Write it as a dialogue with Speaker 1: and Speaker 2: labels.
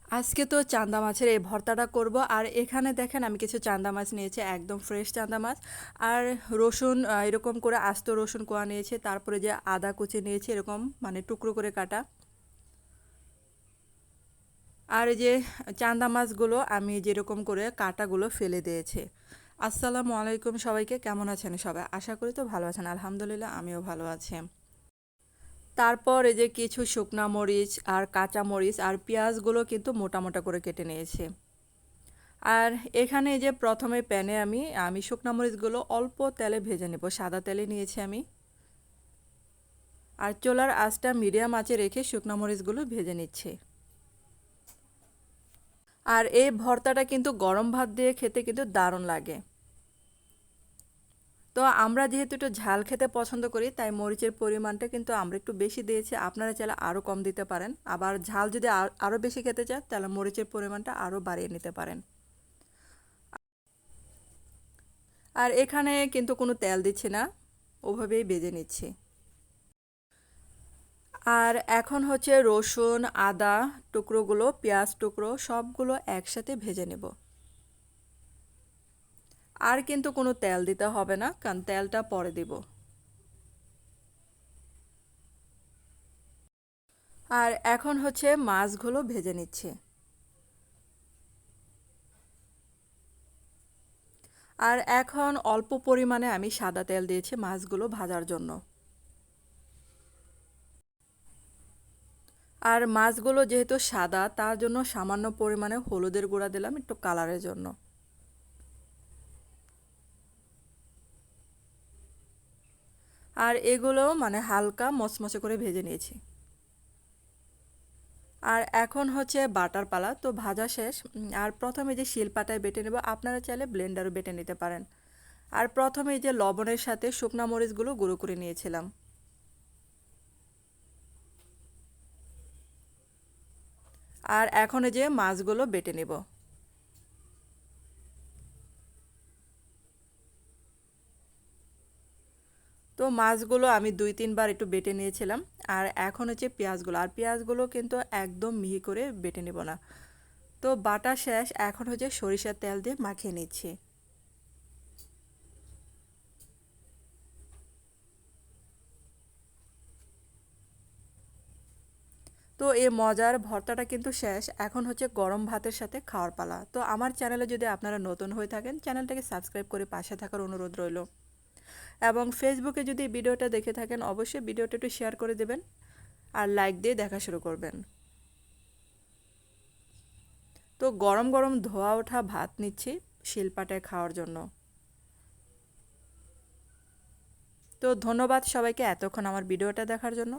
Speaker 1: আজকে তো চান্দা মাছের এই ভর্তাটা করব। আর এখানে দেখেন আমি কিছু চান্দা মাছ নিয়েছি, একদম ফ্রেশ চান্দা মাছ। আর রসুন এরকম করে আস্ত রসুন কোয়া নিয়েছি, তারপরে যে আদা কুচি নিয়েছি এরকম মানে টুকরো করে কাটা। আর এই যে চান্দা মাছগুলো আমি যেরকম করে কাটাগুলো ফেলে দিয়েছি। আসসালামু আলাইকুম সবাইকে, কেমন আছেন সবাই? আশা করি তো ভালো আছেন। আলহামদুলিল্লাহ আমিও ভালো আছি। তারপর এই যে কিছু শুকনা মরিচ আর কাঁচা মরিচ আর পেঁয়াজগুলো কিন্তু মোটা মোটা করে কেটে নিয়েছি। আর এখানে এই যে প্রথমে প্যানে আমি শুকনা মরিচগুলো অল্প তেলে ভেজে নেব, সাদা তেলে নিয়েছি আমি। আর চুলার আঁচটা মিডিয়াম আঁচে রেখে শুকনা মরিচগুলো ভেজে নিচ্ছি। আর এই ভর্তাটা কিন্তু গরম ভাত দিয়ে খেতে কিন্তু দারুণ লাগে। তো আমরা যেহেতু একটু ঝাল খেতে পছন্দ করি, তাই মরিচের পরিমাণটা কিন্তু আমরা একটু বেশি দিয়েছি। আপনারা চাইলে আরও কম দিতে পারেন, আবার ঝাল যদি আরও বেশি খেতে চান তাহলে মরিচের পরিমাণটা আরও বাড়িয়ে নিতে পারেন। আর এখানে কিন্তু কোনো তেল দিচ্ছি না, ওভাবেই ভেজে নিচ্ছি। আর এখন হচ্ছে রসুন আদা টুকরোগুলো পেঁয়াজ টুকরো সবগুলো একসাথে ভেজে নেব। আর কিন্তু কোনো তেল দিতে হবে না, কারণ তেলটা পরে দিব। আর এখন হচ্ছে মাছগুলো ভেজে নিচ্ছি। আর এখন অল্প পরিমাণে আমি সাদা তেল দিয়েছি মাছগুলো ভাজার জন্য। আর মাছগুলো যেহেতু সাদা, তার জন্য সামান্য পরিমাণে হলুদের গুঁড়া দিলাম একটু কালারের জন্য। আর এগুলো মানে হালকা মচমচে করে ভেজে নিয়েছি। আর এখন হচ্ছে বাটার পালা, তো ভাজা শেষ। আর প্রথমে যে শিলপাটায় বেটে নেব, আপনারা চাইলে ব্লেন্ডারও বেটে নিতে পারেন। আর প্রথমে যে লবণের সাথে শুকনা মরিচগুলো গুঁড়ো করে নিয়েছিলাম। আর এখন এই যে মাছগুলো বেটে নেব। তো মাছগুলো আমি 2-3 বার একটু বেটে নিয়েছিলাম। আর এখন হচ্ছে পেঁয়াজগুলো, আর পেঁয়াজগুলো কিন্তু একদম মিহি করে বেটে নেব না। তো বাটা শেষ, এখন হচ্ছে সরিষার তেল দিয়ে মাখিয়ে নিচ্ছি। তো এই মজার ভর্তাটা কিন্তু শেষ, এখন হচ্ছে গরম ভাতের সাথে খাওয়ার পালা। তো আমার চ্যানেলে যদি আপনারা নতুন হয়ে থাকেন, চ্যানেলটাকে সাবস্ক্রাইব করে পাশে থাকার অনুরোধ রইল। এবং ফেসবুকে যদি ভিডিওটা দেখে থাকেন, অবশ্যই ভিডিওটা একটু শেয়ার করে দেবেন আর লাইক দিয়ে দেখা শুরু করবেন। তো গরম গরম ধোয়া ওঠা ভাত নিচ্ছি শিলপাটায় খাওয়ার জন্য। তো ধন্যবাদ সবাইকে এতক্ষণ আমার ভিডিওটা দেখার জন্য।